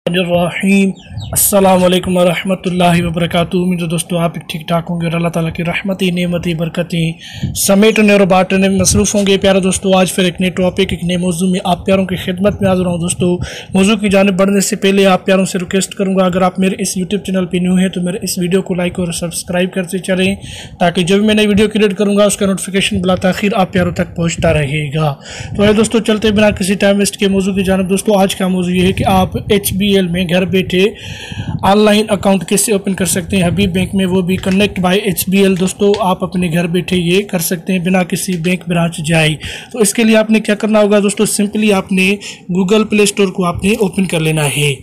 रहीम अस्सलाम वालेकुम रहमतुल्लाहि व बरकातुहू। उम्मीद है दोस्तों आप ठीक ठाक होंगे और अल्लाह ताला की रहमती नेमती बरकती समेटने और बांटने में मसरूफ़ होंगे। प्यारे दोस्तों, आज फिर एक नए टॉपिक एक नए मौजू में आप प्यारों की खिदमत में हाज़िर हूँ। दोस्तों, मौजू की जानिब बढ़ने से पहले आप प्यारों से रिक्वेस्ट करूँगा, अगर आप मेरे इस यूट्यूब चैनल पर न्यू हैं तो मेरे इस वीडियो को लाइक और सब्सक्राइब करते चलें, ताकि जब मैं नई वीडियो क्रिएट करूँगा उसका नोटिफिकेशन बिला ताख़ीर आप प्यारों तक पहुँचता रहेगा। तो है दोस्तों, चलते बिना किसी टाइम वेस्ट के मौजू की जानिब। दोस्तों, आज का मौजू ये है कि आप HBL में घर बैठे ऑनलाइन अकाउंट कैसे ओपन कर सकते हैं हबीब बैंक में, वो भी कनेक्ट बाय HBL। दोस्तों, आप अपने घर बैठे ये कर सकते हैं बिना किसी बैंक ब्रांच जाए। तो इसके लिए आपने क्या करना होगा दोस्तों, सिंपली आपने गूगल प्ले स्टोर को आपने ओपन कर लेना है।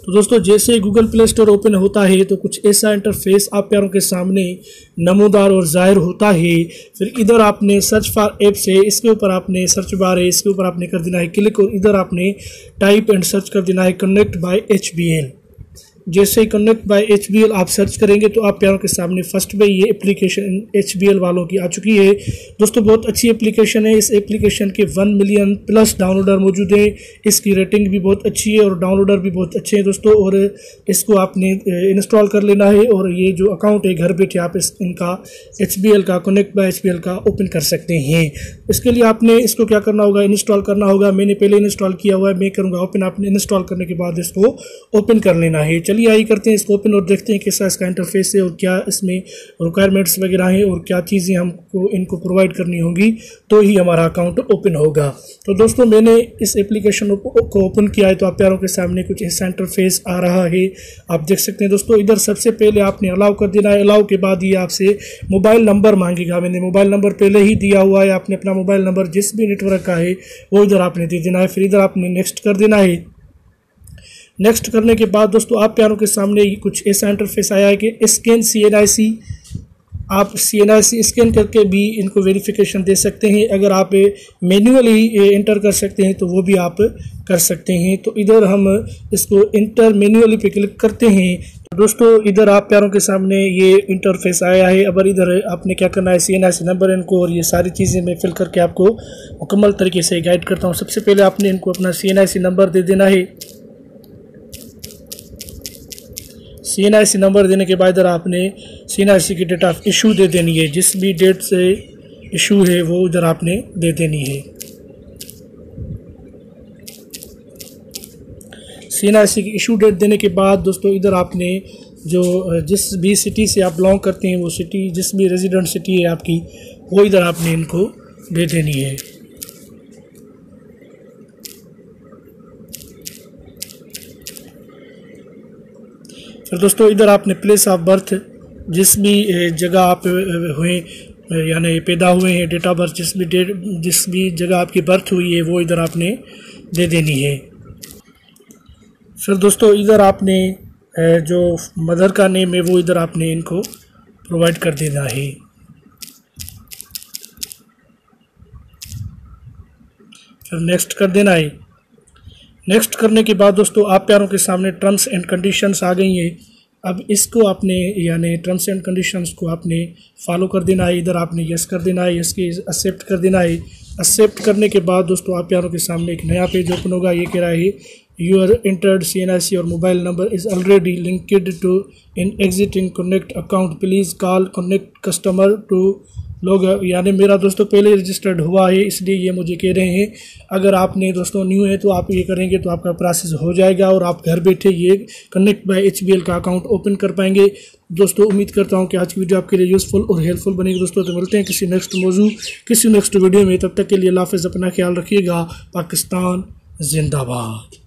तो दोस्तों, जैसे गूगल प्ले स्टोर ओपन होता है तो कुछ ऐसा इंटरफेस आप प्यारों के सामने नमूदार और ज़ाहिर होता है। फिर इधर आपने सर्च फॉर ऐप से इसके ऊपर आपने सर्च बार है, इसके ऊपर आपने कर देना है क्लिक और इधर आपने टाइप एंड सर्च कर देना है कनेक्ट बाय HBL। जैसे ही कनेक्ट बाय HBL आप सर्च करेंगे तो आप प्यारों के सामने फर्स्ट में ये एप्लीकेशन HBL वालों की आ चुकी है। दोस्तों, बहुत अच्छी एप्लीकेशन है। इस एप्लीकेशन के 1 मिलियन प्लस डाउनलोडर मौजूद हैं। इसकी रेटिंग भी बहुत अच्छी है और डाउनलोडर भी बहुत अच्छे हैं दोस्तों। और इसको आपने इंस्टॉल कर लेना है और ये जो अकाउंट है घर बैठे आप इनका HBL का कनेक्ट बाय HBL का ओपन कर सकते हैं। इसके लिए आपने इसको क्या करना होगा, इंस्टॉल करना होगा। मैंने पहले इंस्टॉल किया हुआ है, मैं करूँगा ओपन। आपने इंस्टॉल करने के बाद इसको ओपन कर लेना है। चलिए आई करते हैं इसको ओपन और देखते हैं कैसा इसका इंटरफेस है और क्या इसमें रिक्वायरमेंट्स वगैरह हैं और क्या चीज़ें हमको इनको प्रोवाइड करनी होंगी तो ही हमारा अकाउंट ओपन होगा। तो दोस्तों, मैंने इस एप्लीकेशन को ओपन किया है तो आप प्यारों के सामने कुछ ऐसा इंटरफेस आ रहा है, आप देख सकते हैं। दोस्तों, इधर सबसे पहले आपने अलाउ कर देना है। अलाउ के बाद ये आपसे मोबाइल नंबर मांगेगा। मैंने मोबाइल नंबर पहले ही दिया हुआ है। आपने अपना मोबाइल नंबर जिस भी नेटवर्क का है वो इधर आपने दे देना है। फिर इधर आपने नेक्स्ट कर देना है। नेक्स्ट करने के बाद दोस्तों, आप प्यारों के सामने कुछ ऐसा इंटरफेस आया है कि स्कैन CNIC। आप CNIC स्कैन करके भी इनको वेरिफिकेशन दे सकते हैं। अगर आप मैन्युअली इंटर कर सकते हैं तो वो भी आप कर सकते हैं। तो इधर हम इसको इंटर मैन्युअली पे क्लिक करते हैं। तो दोस्तों, इधर आप प्यारों के सामने ये इंटरफेस आया है। अब इधर आपने क्या करना है, CNIC नंबर इनको और ये सारी चीज़ें मैं फिल करके आपको मुकम्मल तरीके से गाइड करता हूँ। सबसे पहले आपने इनको अपना CNIC नंबर दे देना है। CNIC नंबर देने के बाद इधर आपने CNIC की डेट ऑफ इशू दे देनी है। जिस भी डेट से इशू है वो इधर आपने दे देनी है। CNIC की इशू डेट देने के बाद दोस्तों, इधर आपने जो जिस भी सिटी से आप बिलोंग करते हैं वो सिटी, जिस भी रेजिडेंट सिटी है आपकी, वो इधर आपने इनको दे देनी है। फिर दोस्तों, इधर आपने प्लेस ऑफ बर्थ, जिस भी जगह आप हुए यानी पैदा हुए हैं, डेट ऑफ बर्थ, जिस भी जगह आपकी बर्थ हुई है वो इधर आपने दे देनी है। फिर दोस्तों, इधर आपने जो मदर का नेम है वो इधर आपने इनको प्रोवाइड कर देना है। फिर नेक्स्ट कर देना है। नेक्स्ट करने के बाद दोस्तों, आप प्यारों के सामने टर्म्स एंड कंडीशंस आ गई हैं। अब इसको आपने यानी टर्म्स एंड कंडीशंस को आपने फॉलो कर देना है। इधर आपने यस कर देना है, यस की एक्सेप्ट कर देना है। एक्सेप्ट करने के बाद दोस्तों, आप प्यारों के सामने एक नया पेज ओपन होगा। ये कह रहा है यूर एंटर्ड CNIC और mobile number is already linked to an existing Connect account, please call Connect customer to log. यानी मेरा दोस्तों पहले रजिस्टर्ड हुआ है, इसलिए ये मुझे कह रहे हैं। अगर आपने दोस्तों न्यू है तो आप ये करेंगे तो आपका प्रोसेस हो जाएगा और आप घर बैठे ये कनेक्ट बाय HBL का अकाउंट ओपन कर पाएंगे। दोस्तों, उम्मीद करता हूँ कि आज की वीडियो आपके लिए यूज़फुल और हेल्पफुल बनेगी। दोस्तों, तो मिलते हैं किसी नेक्स्ट मौजू किसी नेक्स्ट वीडियो में। तब तक के लिए अल्लाह हाफ़िज़, अपना ख्याल रखिएगा। पाकिस्तान जिंदाबाद।